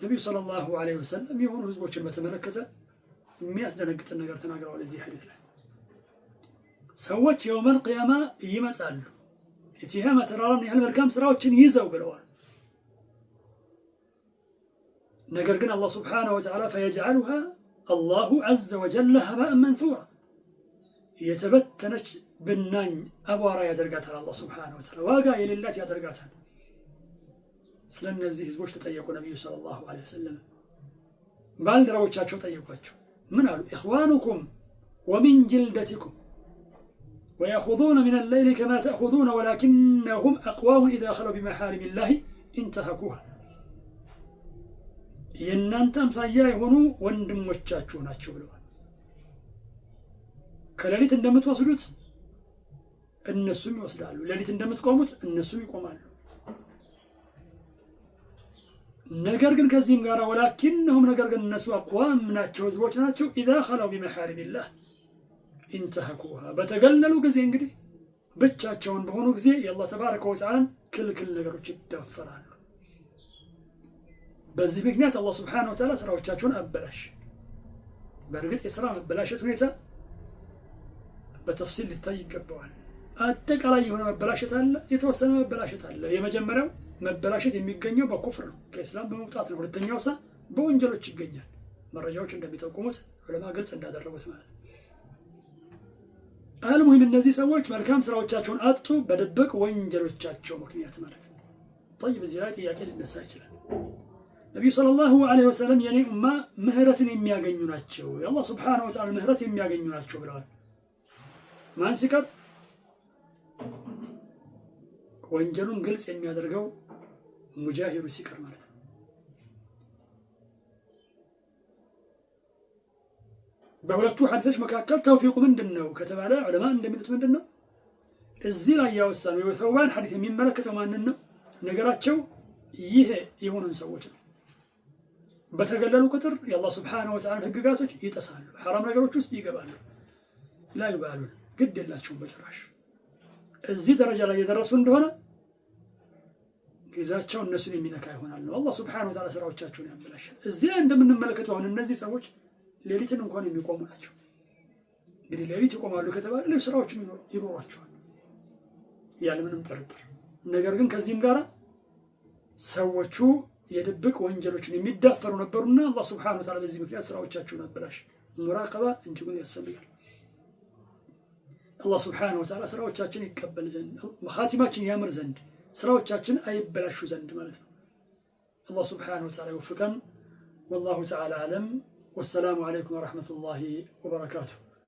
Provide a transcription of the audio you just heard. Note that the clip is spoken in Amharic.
ነብዩ ሰለላሁ ዐለይሂ ወሰለም የሆኑ ህዝቦችን በተመለከተ የሚያስደነግጥ ነገር ተናግረዋል። እዚህ ሐዲስ ላይ ሰዎች የውመል ቂያማ ይመጣሉ የቲሃማ ተራራን ያህል መልካም ስራዎችን ይዘው ብለዋል። ነገር ግን አላህ ሱብሓነሁ ወተዓላ ፈየጅዐሉሃ አላሁ ዐዘ ወጀለ ሀባእን መንሱራ የተበተነች ብናኝ አቧራ ያደርጋታል። አላህ ሱብሓነሁ ወተዓላ ዋጋ የሌላት ያደርጋታል። ስለነዚህ ህዝቦች ተጠየቁ ነብዩ ሰለላሁ ዐለይሂ ወሰለም። ባልደረቦቻቸው ጠየቋቸው። ምን አሉ? ኢኽዋኑኩም ወሚን ጅልደቲኩም ወየኹዙነ ሚነል ለይሊ ከማ ተእኹዙነ ወላኪነሁም አቅዋሙን ኢዛ ኸለው ቢመሓሪሚላሂ ኢንተሀኩሃ የእናንተ አምሳያ የሆኑ ወንድሞቻችሁ ናቸው ብለዋል። ከሌሊት እንደምትወስዱት እነሱም ይወስዳሉ፣ ሌሊት እንደምትቆሙት እነሱም ይቆማሉ። ነገር ግን ከዚህም ጋር ወላኪነሁም ነገር ግን እነሱ አቅዋም ናቸው ህዝቦች ናቸው ኢዛ ኸለው ቢመሓሪሚላህ ኢንተሀኩሃ በተገለሉ ጊዜ እንግዲህ ብቻቸውን በሆኑ ጊዜ የአላህ ተባረከ ወተዓላን ክልክል ነገሮች ይዳፈራሉ። በዚህ ምክንያት አላህ ሱብሓነሁ ወተዓላ ስራዎቻቸውን አበላሽ። በእርግጥ የስራ መበላሸት ሁኔታ በተፍሲል ሊታይ ይገባዋል። አጠቃላይ የሆነ መበላሸት አለ፣ የተወሰነ መበላሸት አለ። የመጀመሪያው መበላሸት የሚገኘው በኩፍር ነው፣ ከእስላም በመውጣት ነው። ሁለተኛው በወንጀሎች ይገኛል። መረጃዎች እንደሚጠቁሙት ዑለማ ግልጽ እንዳደረጉት ማለት ነው። አልሙሂም እነዚህ ሰዎች መልካም ስራዎቻቸውን አጡ በድብቅ ወንጀሎቻቸው ምክንያት ማለት ነው። طيب እዚህ ላይ ጥያቄ ሊነሳ ይችላል። ነብዩ ሰለላሁ ዐለይሂ ወሰለም የኔ ኡማ ምህረትን የሚያገኙ ናቸው፣ የአላህ ሱብሓነሁ ወተዓላ ምህረት የሚያገኙ ናቸው ብለዋል። ማን ሲቀር? ወንጀሉን ግልጽ የሚያደርገው ሙጃሂሩ ሲቀር ማለት ነው። በሁለቱ ሐዲሶች መካከል ተውፊቁ ምንድነው ከተባለ ዑለማ እንደሚሉት ምንድነው እዚህ ላይ ያወሳነው የሰውባን ሐዲስ የሚመለከተው ማንን ነው? ነገራቸው ይሄ የሆኑን ሰዎች ነው። በተገለሉ ቁጥር የአላህ ሱብሓነሁ ወተዓላ ህግጋቶች ይጠሳሉ፣ ሐራም ነገሮች ውስጥ ይገባሉ። ላ ይባሉን ግድ የላቸውም በጭራሽ። እዚህ ደረጃ ላይ የደረሱ እንደሆነ ጊዜያቸው እነሱን የሚነካ ይሆናል ነው። አላህ ሱብሓነሁ ወተዓላ ስራዎቻቸውን ያበላሻል። እዚህ እንደምንመለከተው አሁን እነዚህ ሰዎች ሌሊትን እንኳን የሚቆሙ ናቸው። እንግዲህ ሌሊት ይቆማሉ ከተባለ ሌሎች ስራዎችም ይኖሯቸዋል ያለምንም ጥርጥር። ነገር ግን ከዚህም ጋር ሰዎቹ የድብቅ ወንጀሎችን የሚዳፈሩ ነበሩና አላህ ሱብሓነሁ ወተዓላ በዚህ ምክንያት ስራዎቻቸውን አበላሽ። ሙራቀባ እጅጉን ያስፈልጋል። አላህ ሱብሓነሁ ወተዓላ ስራዎቻችን ይቀበል ዘንድ ኻቲማችን ያምር ዘንድ ስራዎቻችን አይበላሹ ዘንድ ማለት ነው። አላህ ሱብሓነሁ ወተዓላ ይወፍቀን። ወላሁ ተዓላ አዕለም። ወሰላሙ አለይኩም ወረሕመቱላሂ ወበረካቱሁ።